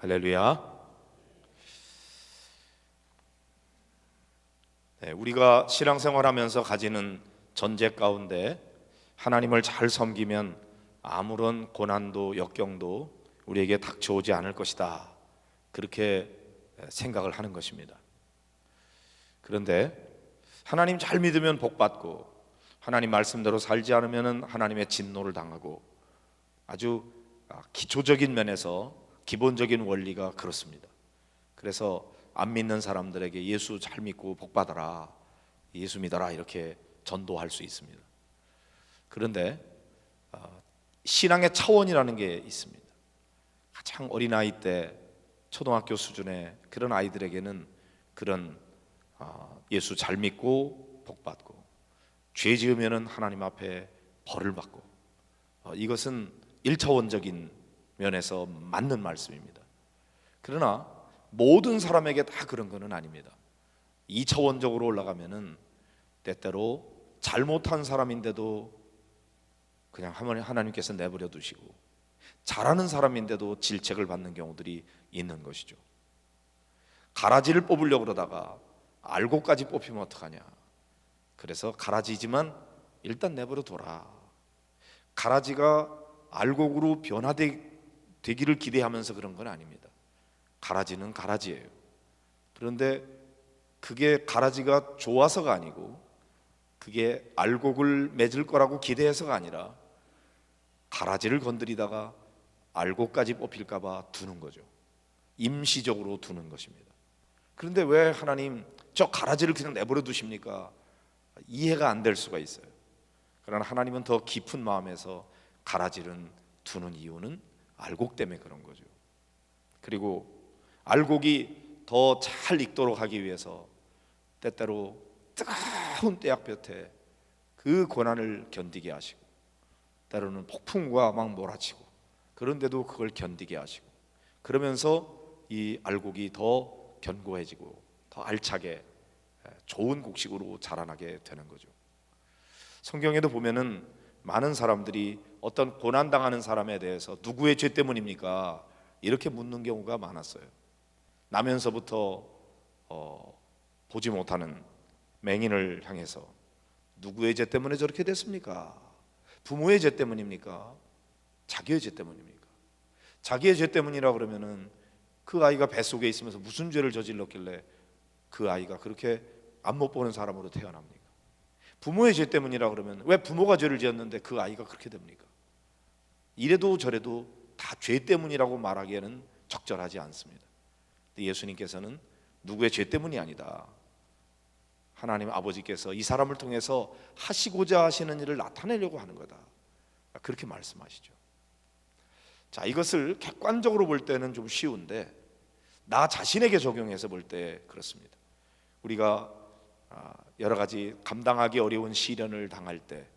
할렐루야. 네, 우리가 신앙생활하면서 가지는 전제 가운데 하나님을 잘 섬기면 아무런 고난도 역경도 우리에게 닥쳐오지 않을 것이다, 그렇게 생각을 하는 것입니다. 그런데 하나님 잘 믿으면 복받고, 하나님 말씀대로 살지 않으면 하나님의 진노를 당하고, 아주 기초적인 면에서 기본적인 원리가 그렇습니다. 그래서 안 믿는 사람들에게 예수 잘 믿고 복받아라, 예수 믿어라, 이렇게 전도할 수 있습니다. 그런데 신앙의 차원이라는 게 있습니다. 가장 어린아이 때 초등학교 수준의 그런 아이들에게는 그런 예수 잘 믿고 복받고, 죄 지으면 하나님 앞에 벌을 받고, 이것은 1차원적인 면에서 맞는 말씀입니다. 그러나 모든 사람에게 다 그런 것은 아닙니다. 2차원적으로 올라가면은 때때로 잘못한 사람인데도 그냥 하나님께서 내버려 두시고, 잘하는 사람인데도 질책을 받는 경우들이 있는 것이죠. 가라지를 뽑으려고 그러다가 알곡까지 뽑히면 어떡하냐. 그래서 가라지지만 일단 내버려 둬라. 가라지가 알곡으로 변화되기를 기대하면서 그런 건 아닙니다. 가라지는 가라지예요. 그런데 그게 가라지가 좋아서가 아니고, 그게 알곡을 맺을 거라고 기대해서가 아니라, 가라지를 건드리다가 알곡까지 뽑힐까 봐 두는 거죠. 임시적으로 두는 것입니다. 그런데 왜 하나님 저 가라지를 그냥 내버려 두십니까? 이해가 안 될 수가 있어요. 그러나 하나님은 더 깊은 마음에서 가라지를 두는 이유는 알곡 때문에 그런 거죠. 그리고 알곡이 더 잘 익도록 하기 위해서 때때로 뜨거운 떼약볕에 그 고난을 견디게 하시고, 때로는 폭풍과 막 몰아치고, 그런데도 그걸 견디게 하시고, 그러면서 이 알곡이 더 견고해지고 더 알차게 좋은 곡식으로 자라나게 되는 거죠. 성경에도 보면은 많은 사람들이 어떤 고난당하는 사람에 대해서 누구의 죄 때문입니까? 이렇게 묻는 경우가 많았어요. 나면서부터 보지 못하는 맹인을 향해서 누구의 죄 때문에 저렇게 됐습니까? 부모의 죄 때문입니까? 자기의 죄 때문입니까? 자기의 죄 때문이라 그러면은 그 아이가 뱃속에 있으면서 무슨 죄를 저질렀길래 그 아이가 그렇게 안못 보는 사람으로 태어납니까? 부모의 죄 때문이라 그러면 왜 부모가 죄를 지었는데 그 아이가 그렇게 됩니까? 이래도 저래도 다 죄 때문이라고 말하기에는 적절하지 않습니다. 예수님께서는 누구의 죄 때문이 아니다, 하나님 아버지께서 이 사람을 통해서 하시고자 하시는 일을 나타내려고 하는 거다, 그렇게 말씀하시죠. 자, 이것을 객관적으로 볼 때는 좀 쉬운데 나 자신에게 적용해서 볼 때 그렇습니다. 우리가 여러 가지 감당하기 어려운 시련을 당할 때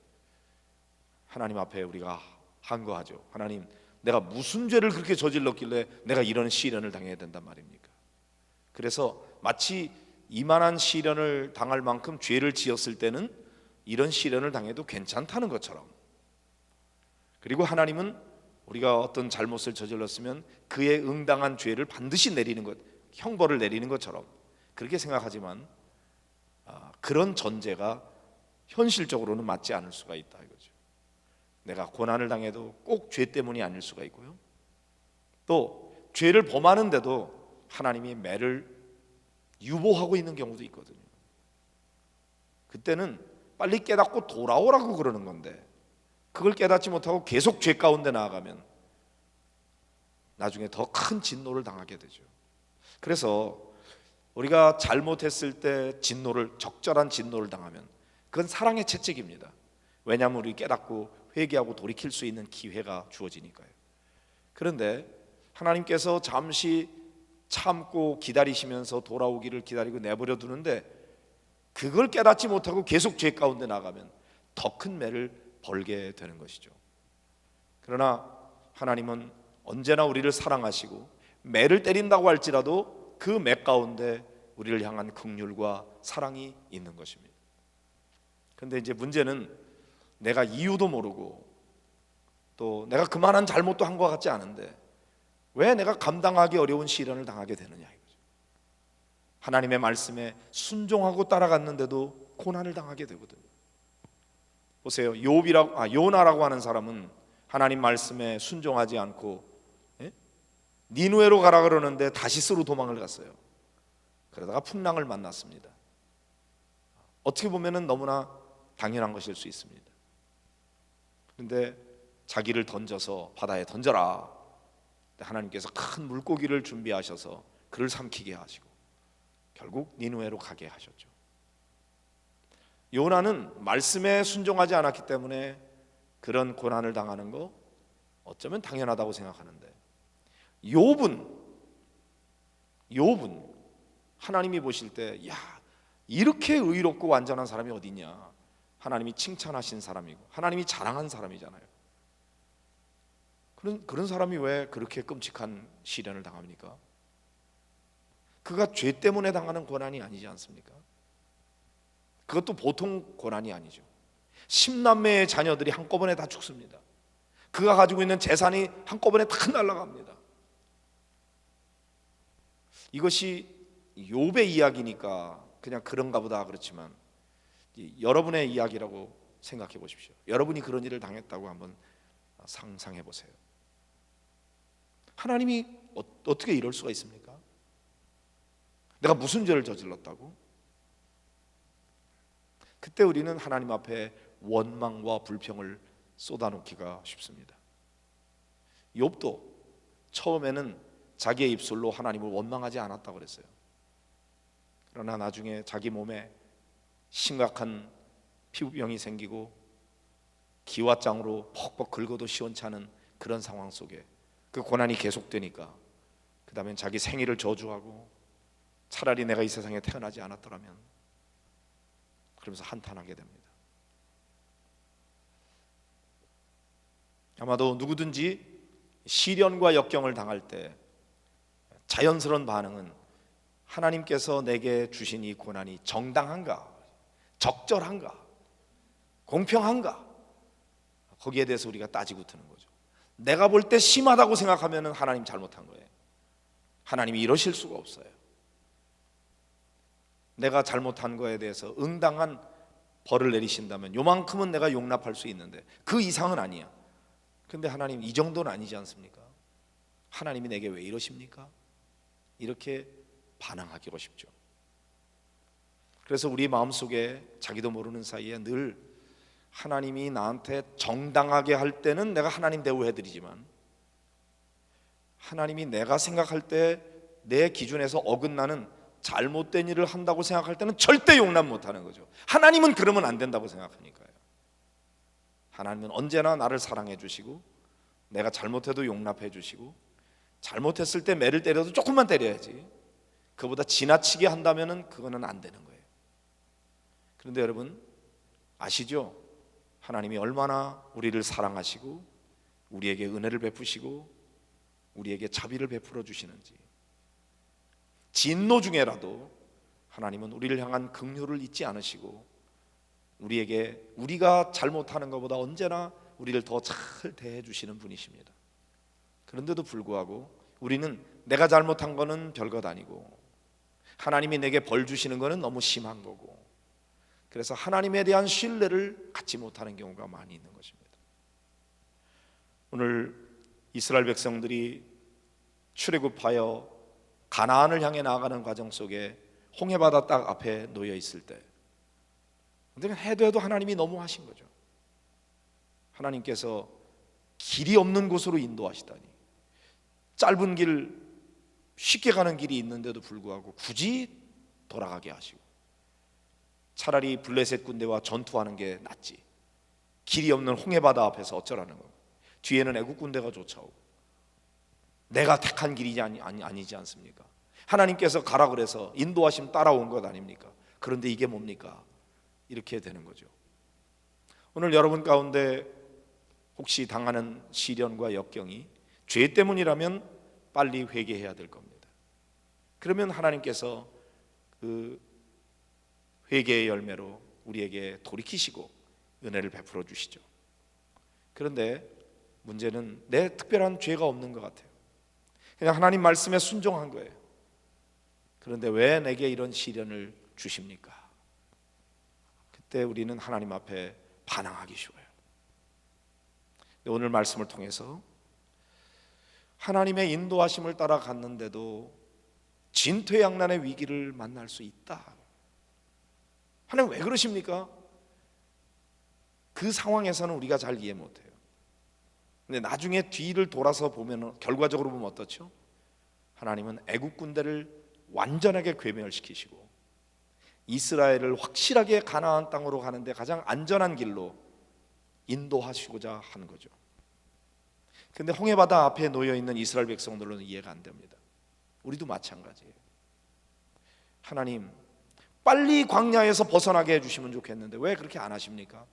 하나님 앞에 우리가 한거하죠. 하나님, 내가 무슨 죄를 그렇게 저질렀길래 내가 이런 시련을 당해야 된단 말입니까? 그래서 마치 이만한 시련을 당할 만큼 죄를 지었을 때는 이런 시련을 당해도 괜찮다는 것처럼, 그리고 하나님은 우리가 어떤 잘못을 저질렀으면 그에 응당한 죄를 반드시 내리는 것, 형벌을 내리는 것처럼 그렇게 생각하지만 그런 전제가 현실적으로는 맞지 않을 수가 있다 이거죠. 내가 고난을 당해도 꼭 죄 때문이 아닐 수가 있고요, 또 죄를 범하는데도 하나님이 매를 유보하고 있는 경우도 있거든요. 그때는 빨리 깨닫고 돌아오라고 그러는 건데, 그걸 깨닫지 못하고 계속 죄 가운데 나아가면 나중에 더 큰 진노를 당하게 되죠. 그래서 우리가 잘못했을 때 적절한 진노를 당하면 그건 사랑의 채찍입니다. 왜냐하면 우리 깨닫고 회개하고 돌이킬 수 있는 기회가 주어지니까요. 그런데 하나님께서 잠시 참고 기다리시면서 돌아오기를 기다리고 내버려 두는데, 그걸 깨닫지 못하고 계속 죄 가운데 나가면 더 큰 매를 벌게 되는 것이죠. 그러나 하나님은 언제나 우리를 사랑하시고 매를 때린다고 할지라도 그 매 가운데 우리를 향한 긍휼과 사랑이 있는 것입니다. 그런데 이제 문제는 내가 이유도 모르고 또 내가 그만한 잘못도 한 것 같지 않은데 왜 내가 감당하기 어려운 시련을 당하게 되느냐 이거죠. 하나님의 말씀에 순종하고 따라갔는데도 고난을 당하게 되거든요. 보세요. 요나라고 하는 사람은 하나님 말씀에 순종하지 않고 니누에로 가라 그러는데 다시스로 도망을 갔어요. 그러다가 풍랑을 만났습니다. 어떻게 보면은 너무나 당연한 것일 수 있습니다. 그런데 자기를 던져서 바다에 던져라. 하나님께서 큰 물고기를 준비하셔서 그를 삼키게 하시고 결국 니누에로 가게 하셨죠. 요나는 말씀에 순종하지 않았기 때문에 그런 고난을 당하는 거 어쩌면 당연하다고 생각하는데, 욥은 하나님이 보실 때 야, 이렇게 의롭고 완전한 사람이 어디 있냐. 하나님이 칭찬하신 사람이고 하나님이 자랑한 사람이잖아요. 그런 사람이 왜 그렇게 끔찍한 시련을 당합니까? 그가 죄 때문에 당하는 고난이 아니지 않습니까? 그것도 보통 고난이 아니죠. 10남매의 자녀들이 한꺼번에 다 죽습니다. 그가 가지고 있는 재산이 한꺼번에 다 날아갑니다. 이것이 욥의 이야기니까 그냥 그런가 보다 그렇지만 여러분의 이야기라고 생각해 보십시오. 여러분이 그런 일을 당했다고 한번 상상해 보세요. 하나님이 어떻게 이럴 수가 있습니까? 내가 무슨 죄를 저질렀다고? 그때 우리는 하나님 앞에 원망과 불평을 쏟아놓기가 쉽습니다. 욥도 처음에는 자기의 입술로 하나님을 원망하지 않았다고 그랬어요. 그러나 나중에 자기 몸에 심각한 피부병이 생기고 기와장으로 퍽퍽 긁어도 시원치 않은 그런 상황 속에 그 고난이 계속되니까 그 다음엔 자기 생일을 저주하고 차라리 내가 이 세상에 태어나지 않았더라면 그러면서 한탄하게 됩니다. 아마도 누구든지 시련과 역경을 당할 때 자연스러운 반응은 하나님께서 내게 주신 이 고난이 정당한가, 적절한가, 공평한가, 거기에 대해서 우리가 따지고 드는 거죠. 내가 볼 때 심하다고 생각하면 하나님 잘못한 거예요. 하나님이 이러실 수가 없어요. 내가 잘못한 거에 대해서 응당한 벌을 내리신다면 요만큼은 내가 용납할 수 있는데 그 이상은 아니야. 근데 하나님 이 정도는 아니지 않습니까? 하나님이 내게 왜 이러십니까? 이렇게 반항하기가 쉽죠. 그래서 우리 마음속에 자기도 모르는 사이에 늘 하나님이 나한테 정당하게 할 때는 내가 하나님 대우해드리지만 하나님이 내가 생각할 때 내 기준에서 어긋나는 잘못된 일을 한다고 생각할 때는 절대 용납 못하는 거죠. 하나님은 그러면 안 된다고 생각하니까요. 하나님은 언제나 나를 사랑해 주시고 내가 잘못해도 용납해 주시고 잘못했을 때 매를 때려도 조금만 때려야지 그보다 지나치게 한다면 그거는 안 되는 거예요. 그런데 여러분 아시죠? 하나님이 얼마나 우리를 사랑하시고 우리에게 은혜를 베푸시고 우리에게 자비를 베풀어 주시는지. 진노 중에라도 하나님은 우리를 향한 긍휼을 잊지 않으시고 우리에게 우리가 잘못하는 것보다 언제나 우리를 더 잘 대해 주시는 분이십니다. 그런데도 불구하고 우리는 내가 잘못한 거는 별것 아니고 하나님이 내게 벌 주시는 거는 너무 심한 거고 그래서 하나님에 대한 신뢰를 갖지 못하는 경우가 많이 있는 것입니다. 오늘 이스라엘 백성들이 출애굽하여 가나안을 향해 나아가는 과정 속에 홍해바다 딱 앞에 놓여 있을 때 근데 해도 하나님이 너무 하신 거죠. 하나님께서 길이 없는 곳으로 인도하시다니 짧은 길 쉽게 가는 길이 있는데도 불구하고 굳이 돌아가게 하시고 차라리 블레셋 군대와 전투하는 게 낫지 길이 없는 홍해바다 앞에서 어쩌라는 거예요. 뒤에는 애국 군대가 쫓아오고 내가 택한 길이 아니지 않습니까? 하나님께서 가라 그래서 인도하심 따라온 것 아닙니까? 그런데 이게 뭡니까? 이렇게 되는 거죠. 오늘 여러분 가운데 혹시 당하는 시련과 역경이 죄 때문이라면 빨리 회개해야 될 겁니다. 그러면 하나님께서 그 회개의 열매로 우리에게 돌이키시고 은혜를 베풀어 주시죠. 그런데 문제는 내 특별한 죄가 없는 것 같아요. 그냥 하나님 말씀에 순종한 거예요. 그런데 왜 내게 이런 시련을 주십니까? 그때 우리는 하나님 앞에 반항하기 쉬워요. 오늘 말씀을 통해서 하나님의 인도하심을 따라 갔는데도 진퇴양난의 위기를 만날 수 있다. 하나님 왜 그러십니까? 그 상황에서는 우리가 잘 이해 못해요. 근데 나중에 뒤를 돌아서 보면, 결과적으로 보면 어떻죠? 하나님은 애국 군대를 완전하게 괴멸시키시고 이스라엘을 확실하게 가나안 땅으로 가는데 가장 안전한 길로 인도하시고자 하는 거죠. 근데 홍해바다 앞에 놓여있는 이스라엘 백성들로는 이해가 안 됩니다. 우리도 마찬가지예요. 하나님, 빨리 광야에서 벗어나게 해주시면 좋겠는데 왜 그렇게 안 하십니까?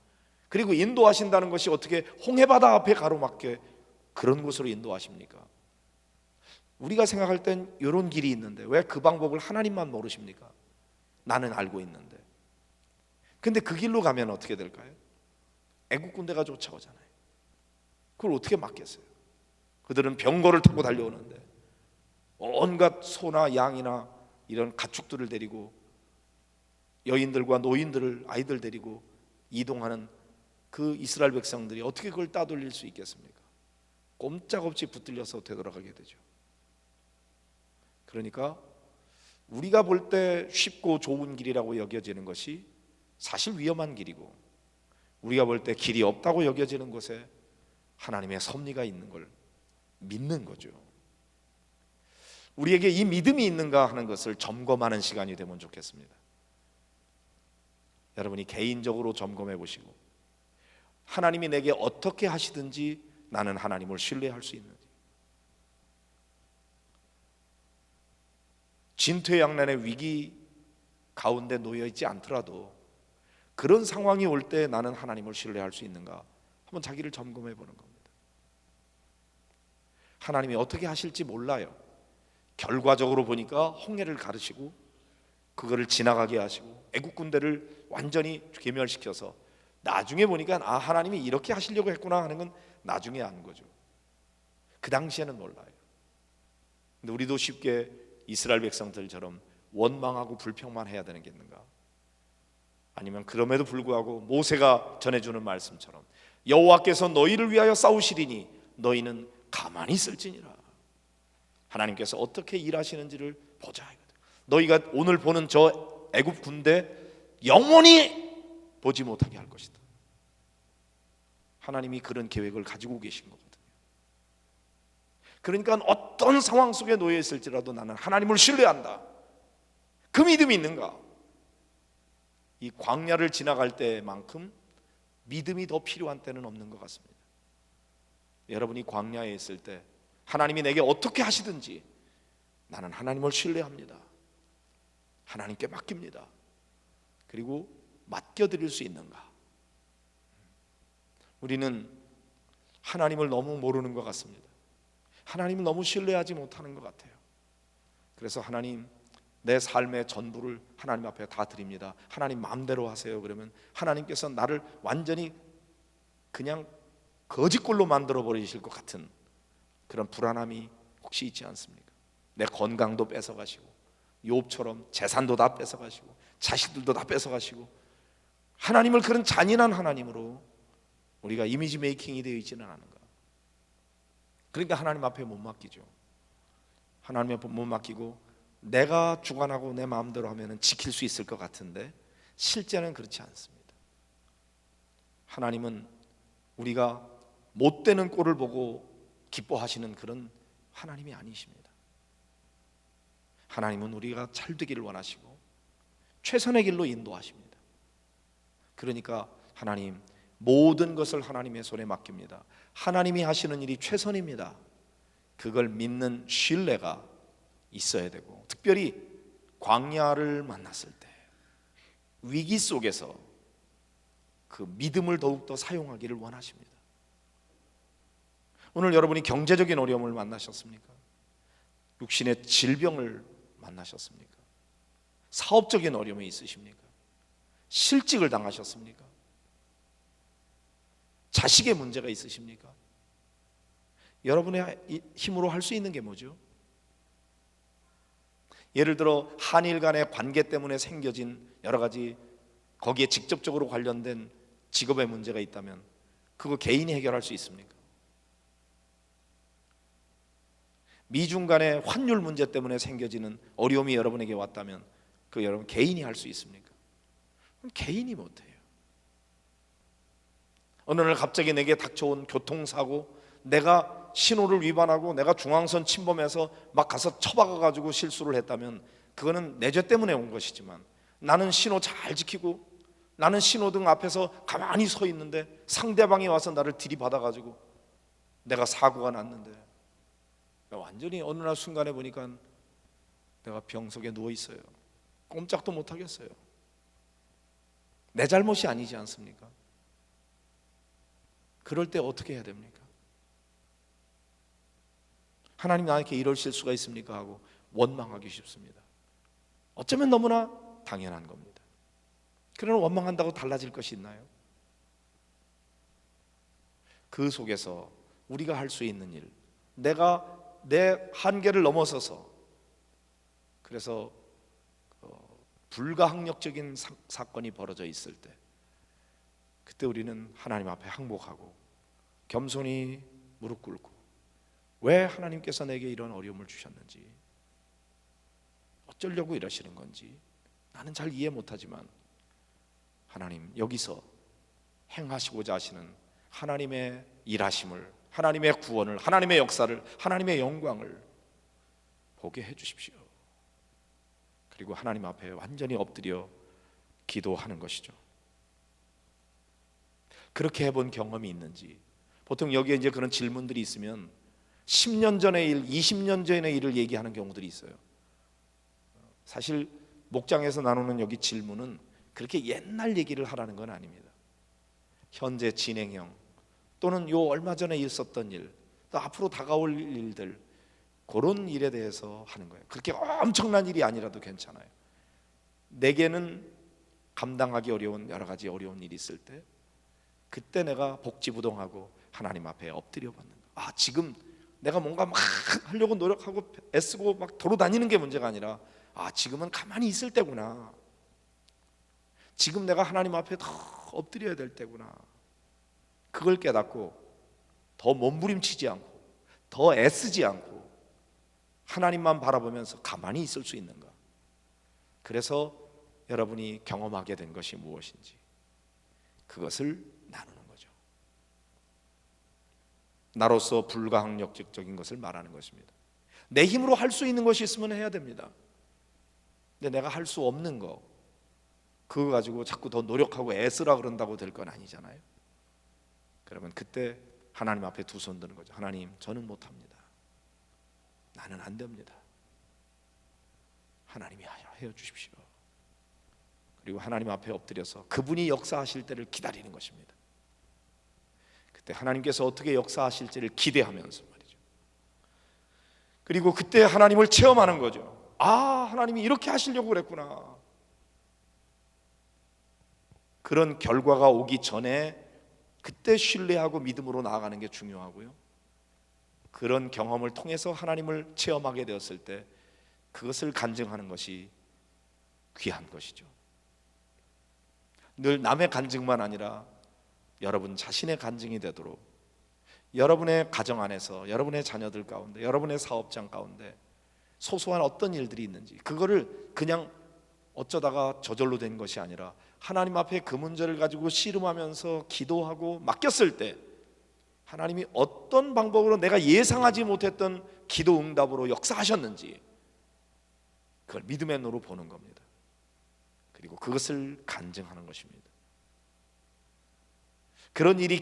그리고 인도하신다는 것이 어떻게 홍해바다 앞에 가로막게 그런 곳으로 인도하십니까? 우리가 생각할 땐 이런 길이 있는데 왜 그 방법을 하나님만 모르십니까? 나는 알고 있는데. 근데 그 길로 가면 어떻게 될까요? 애국 군대가 쫓아오잖아요. 그걸 어떻게 막겠어요? 그들은 병거를 타고 달려오는데 온갖 소나 양이나 이런 가축들을 데리고 여인들과 노인들을, 아이들 데리고 이동하는 그 이스라엘 백성들이 어떻게 그걸 따돌릴 수 있겠습니까? 꼼짝없이 붙들려서 되돌아가게 되죠. 그러니까 우리가 볼 때 쉽고 좋은 길이라고 여겨지는 것이 사실 위험한 길이고, 우리가 볼 때 길이 없다고 여겨지는 곳에 하나님의 섭리가 있는 걸 믿는 거죠. 우리에게 이 믿음이 있는가 하는 것을 점검하는 시간이 되면 좋겠습니다. 여러분이 개인적으로 점검해 보시고 하나님이 내게 어떻게 하시든지 나는 하나님을 신뢰할 수 있는지, 진퇴양난의 위기 가운데 놓여 있지 않더라도 그런 상황이 올 때 나는 하나님을 신뢰할 수 있는가 한번 자기를 점검해 보는 겁니다. 하나님이 어떻게 하실지 몰라요. 결과적으로 보니까 홍해를 가르시고 그거를 지나가게 하시고 애국 군대를 완전히 괴멸시켜서 나중에 보니까 하나님이 이렇게 하시려고 했구나 하는 건 나중에 아는 거죠. 그 당시에는 몰라요. 근데 우리도 쉽게 이스라엘 백성들처럼 원망하고 불평만 해야 되는 게 있는가? 아니면 그럼에도 불구하고 모세가 전해주는 말씀처럼 여호와께서 너희를 위하여 싸우시리니 너희는 가만히 있을지니라. 하나님께서 어떻게 일하시는지를 보자. 너희가 오늘 보는 저 애굽 군대 영원히 보지 못하게 할 것이다. 하나님이 그런 계획을 가지고 계신 거거든요. 그러니까 어떤 상황 속에 놓여 있을지라도 나는 하나님을 신뢰한다. 그 믿음이 있는가? 이 광야를 지나갈 때만큼 믿음이 더 필요한 때는 없는 것 같습니다. 여러분이 광야에 있을 때 하나님이 내게 어떻게 하시든지 나는 하나님을 신뢰합니다. 하나님께 맡깁니다. 그리고 맡겨드릴 수 있는가? 우리는 하나님을 너무 모르는 것 같습니다. 하나님을 너무 신뢰하지 못하는 것 같아요. 그래서 하나님, 내 삶의 전부를 하나님 앞에 다 드립니다. 하나님 마음대로 하세요. 그러면 하나님께서 나를 완전히 그냥 거짓골로 만들어 버리실 것 같은 그런 불안함이 혹시 있지 않습니까? 내 건강도 뺏어가시고 욥처럼 재산도 다 뺏어가시고 자식들도 다 뺏어가시고 하나님을 그런 잔인한 하나님으로 우리가 이미지 메이킹이 되어 있지는 않은가? 그러니까 하나님 앞에 못 맡기죠. 하나님 앞에 못 맡기고 내가 주관하고 내 마음대로 하면 지킬 수 있을 것 같은데 실제는 그렇지 않습니다. 하나님은 우리가 못 되는 꼴을 보고 기뻐하시는 그런 하나님이 아니십니다. 하나님은 우리가 잘 되기를 원하시고 최선의 길로 인도하십니다. 그러니까 하나님, 모든 것을 하나님의 손에 맡깁니다. 하나님이 하시는 일이 최선입니다. 그걸 믿는 신뢰가 있어야 되고, 특별히 광야를 만났을 때 위기 속에서 그 믿음을 더욱더 사용하기를 원하십니다. 오늘 여러분이 경제적인 어려움을 만나셨습니까? 육신의 질병을 만나셨습니까? 사업적인 어려움이 있으십니까? 실직을 당하셨습니까? 자식의 문제가 있으십니까? 여러분의 힘으로 할 수 있는 게 뭐죠? 예를 들어 한일 간의 관계 때문에 생겨진 여러 가지 거기에 직접적으로 관련된 직업의 문제가 있다면 그거 개인이 해결할 수 있습니까? 미중 간의 환율 문제 때문에 생겨지는 어려움이 여러분에게 왔다면 그 여러분 개인이 할 수 있습니까? 그럼 개인이 못해요. 어느 날 갑자기 내게 닥쳐온 교통사고, 내가 신호를 위반하고 내가 중앙선 침범해서 막 가서 처박아가지고 실수를 했다면 그거는 내 죄 때문에 온 것이지만, 나는 신호 잘 지키고 나는 신호등 앞에서 가만히 서 있는데 상대방이 와서 나를 들이받아가지고 내가 사고가 났는데, 완전히 어느 날 순간에 보니까 내가 병석에 누워 있어요. 꼼짝도 못 하겠어요. 내 잘못이 아니지 않습니까? 그럴 때 어떻게 해야 됩니까? 하나님 나에게 이럴 실수가 있습니까? 하고 원망하기 쉽습니다. 어쩌면 너무나 당연한 겁니다. 그러나 원망한다고 달라질 것이 있나요? 그 속에서 우리가 할 수 있는 일, 내가 내 한계를 넘어서서 그래서 불가항력적인 사건이 벌어져 있을 때, 그때 우리는 하나님 앞에 항복하고 겸손히 무릎 꿇고 왜 하나님께서 내게 이런 어려움을 주셨는지, 어쩌려고 이러시는 건지 나는 잘 이해 못하지만 하나님 여기서 행하시고자 하시는 하나님의 일하심을, 하나님의 구원을, 하나님의 역사를, 하나님의 영광을 보게 해 주십시오. 그리고 하나님 앞에 완전히 엎드려 기도하는 것이죠. 그렇게 해본 경험이 있는지, 보통 여기에 이제 그런 질문들이 있으면 10년 전의 일, 20년 전의 일을 얘기하는 경우들이 있어요. 사실 목장에서 나누는 여기 질문은 그렇게 옛날 얘기를 하라는 건 아닙니다. 현재 진행형 또는 요 얼마 전에 있었던 일, 또 앞으로 다가올 일들, 그런 일에 대해서 하는 거예요. 그렇게 엄청난 일이 아니라도 괜찮아요. 내게는 감당하기 어려운 여러 가지 어려운 일이 있을 때, 그때 내가 복지부동하고 하나님 앞에 엎드려 받는 거예요. 아, 지금 내가 뭔가 막 하려고 노력하고 애쓰고 막 돌아다니는 게 문제가 아니라, 아, 지금은 가만히 있을 때구나. 지금 내가 하나님 앞에 더 엎드려야 될 때구나. 그걸 깨닫고 더 몸부림치지 않고 더 애쓰지 않고 하나님만 바라보면서 가만히 있을 수 있는가. 그래서 여러분이 경험하게 된 것이 무엇인지 그것을 나누는 거죠. 나로서 불가항력적인 것을 말하는 것입니다. 내 힘으로 할 수 있는 것이 있으면 해야 됩니다. 근데 내가 할 수 없는 거, 그거 가지고 자꾸 더 노력하고 애쓰라 그런다고 될 건 아니잖아요. 그러면 그때 하나님 앞에 두 손 드는 거죠. 하나님, 저는 못합니다. 나는 안 됩니다. 하나님이 하여 주십시오. 그리고 하나님 앞에 엎드려서 그분이 역사하실 때를 기다리는 것입니다. 그때 하나님께서 어떻게 역사하실지를 기대하면서 말이죠. 그리고 그때 하나님을 체험하는 거죠. 아, 하나님이 이렇게 하시려고 그랬구나. 그런 결과가 오기 전에 그때 신뢰하고 믿음으로 나아가는 게 중요하고요. 그런 경험을 통해서 하나님을 체험하게 되었을 때 그것을 간증하는 것이 귀한 것이죠. 늘 남의 간증만 아니라 여러분 자신의 간증이 되도록, 여러분의 가정 안에서, 여러분의 자녀들 가운데, 여러분의 사업장 가운데 소소한 어떤 일들이 있는지, 그거를 그냥 어쩌다가 저절로 된 것이 아니라 하나님 앞에 그 문제를 가지고 씨름하면서 기도하고 맡겼을 때 하나님이 어떤 방법으로 내가 예상하지 못했던 기도 응답으로 역사하셨는지 그걸 믿음의 눈으로 보는 겁니다. 그리고 그것을 간증하는 것입니다. 그런 일이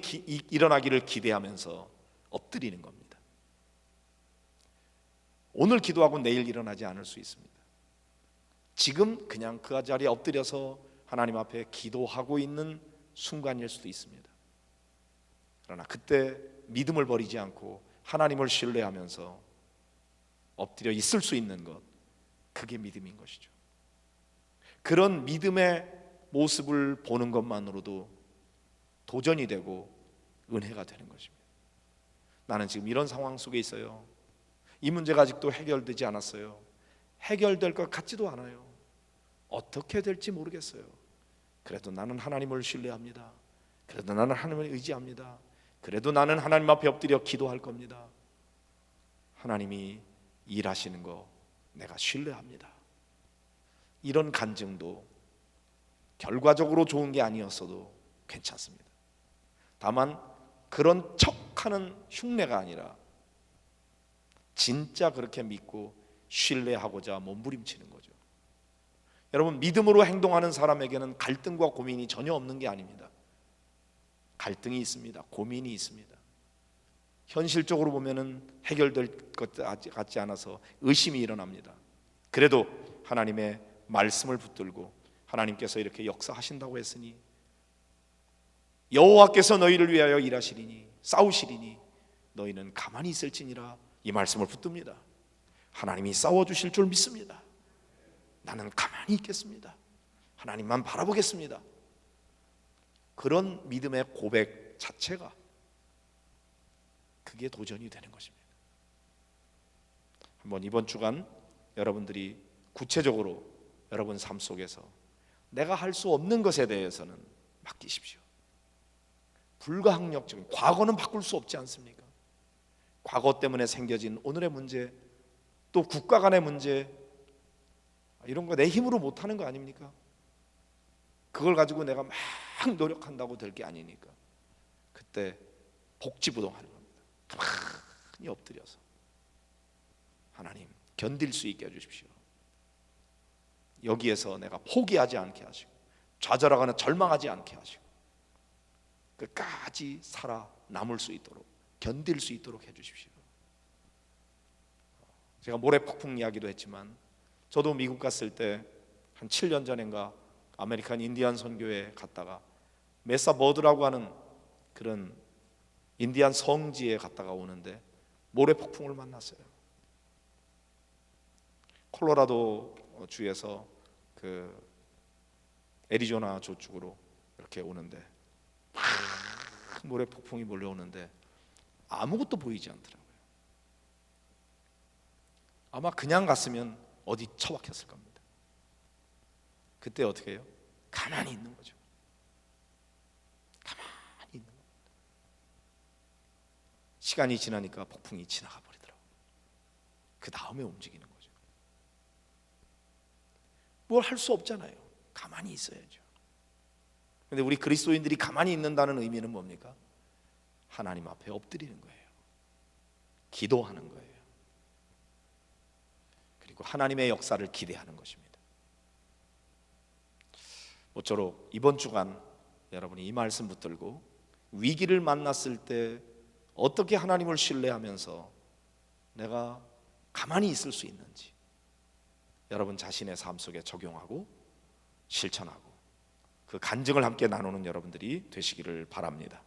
일어나기를 기대하면서 엎드리는 겁니다. 오늘 기도하고 내일 일어나지 않을 수 있습니다. 지금 그냥 그 자리에 엎드려서 하나님 앞에 기도하고 있는 순간일 수도 있습니다. 그러나 그때 믿음을 버리지 않고 하나님을 신뢰하면서 엎드려 있을 수 있는 것, 그게 믿음인 것이죠. 그런 믿음의 모습을 보는 것만으로도 도전이 되고 은혜가 되는 것입니다. 나는 지금 이런 상황 속에 있어요. 이 문제가 아직도 해결되지 않았어요. 해결될 것 같지도 않아요. 어떻게 될지 모르겠어요. 그래도 나는 하나님을 신뢰합니다. 그래도 나는 하나님을 의지합니다. 그래도 나는 하나님 앞에 엎드려 기도할 겁니다. 하나님이 일하시는 거 내가 신뢰합니다. 이런 간증도 결과적으로 좋은 게 아니었어도 괜찮습니다. 다만 그런 척하는 흉내가 아니라 진짜 그렇게 믿고 신뢰하고자 몸부림치는 거죠. 여러분, 믿음으로 행동하는 사람에게는 갈등과 고민이 전혀 없는 게 아닙니다. 갈등이 있습니다. 고민이 있습니다. 현실적으로 보면은 해결될 것 같지 않아서 의심이 일어납니다. 그래도 하나님의 말씀을 붙들고 하나님께서 이렇게 역사하신다고 했으니 여호와께서 너희를 위하여 일하시리니 싸우시리니 너희는 가만히 있을지니라, 이 말씀을 붙듭니다. 하나님이 싸워주실 줄 믿습니다. 나는 가만히 있겠습니다. 하나님만 바라보겠습니다. 그런 믿음의 고백 자체가 그게 도전이 되는 것입니다. 한번 이번 주간 여러분들이 구체적으로 여러분 삶 속에서 내가 할 수 없는 것에 대해서는 맡기십시오. 불가항력적인, 과거는 바꿀 수 없지 않습니까? 과거 때문에 생겨진 오늘의 문제, 또 국가 간의 문제, 이런 거 내 힘으로 못하는 거 아닙니까? 그걸 가지고 내가 막 노력한다고 될 게 아니니까 그때 복지부동하는 겁니다. 가만히 엎드려서 하나님 견딜 수 있게 해주십시오. 여기에서 내가 포기하지 않게 하시고 좌절하거나 절망하지 않게 하시고 끝까지 살아남을 수 있도록, 견딜 수 있도록 해주십시오. 제가 모래폭풍 이야기도 했지만 저도 미국 갔을 때 한 7년 전인가 아메리칸 인디안 선교회 갔다가 메사 버드라고 하는 그런 인디안 성지에 갔다가 오는데 모래폭풍을 만났어요. 콜로라도 주에서 그 애리조나 주 쪽으로 이렇게 오는데 막 모래폭풍이 몰려오는데 아무것도 보이지 않더라고요. 아마 그냥 갔으면 어디 처박혔을 겁니다. 그때 어떻게 해요? 가만히 있는 거죠. 가만히 있는 겁니다. 시간이 지나니까 폭풍이 지나가 버리더라고요. 그 다음에 움직이는 거죠. 뭘 할 수 없잖아요. 가만히 있어야죠. 그런데 우리 그리스도인들이 가만히 있는다는 의미는 뭡니까? 하나님 앞에 엎드리는 거예요. 기도하는 거예요. 그리고 하나님의 역사를 기대하는 것입니다. 모쪼록 이번 주간 여러분이 이 말씀 붙들고 위기를 만났을 때 어떻게 하나님을 신뢰하면서 내가 가만히 있을 수 있는지 여러분 자신의 삶 속에 적용하고 실천하고 그 간증을 함께 나누는 여러분들이 되시기를 바랍니다.